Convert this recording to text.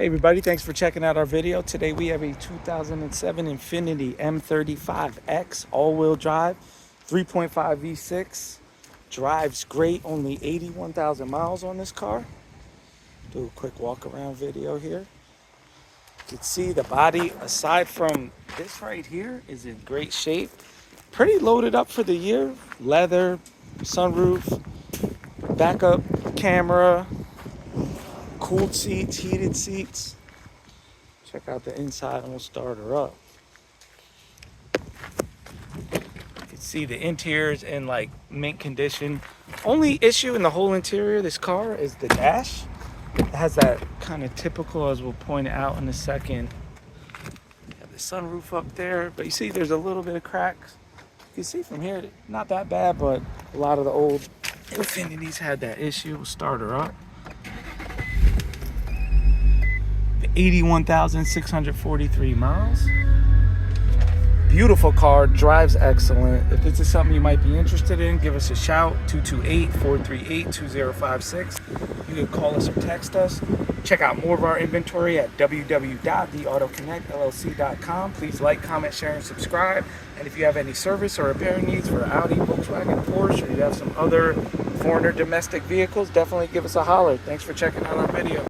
Hey everybody, thanks for checking out our video. Today we have a 2007 Infiniti M35X all-wheel drive, 3.5 V6. Drives great, only 81,000 miles on this car. Do a quick walk around video here. You can see the body, aside from this right here, is in great shape. Pretty loaded up for the year. Leather, sunroof, backup camera, cooled seats, heated seats. Check out the inside and we'll start her up. You can see the interior's in like mint condition. Only issue in the whole interior of this car is the dash. It has that kind of typical, as we'll point out in a second. You have the sunroof up there, but you see there's a little bit of cracks. You can see from here, not that bad, but a lot of the old Infinitis had that issue. We'll start her up. 81,643 miles. Beautiful car, drives excellent. If this is something you might be interested in, give us a shout, 228-438-2056. You can call us or text us. Check out more of our inventory at www.theautoconnectllc.com. Please like, comment, share, and subscribe. And if you have any service or repair needs for Audi, Volkswagen, Porsche, or you have some other foreign or domestic vehicles, definitely give us a holler. Thanks for checking out our video.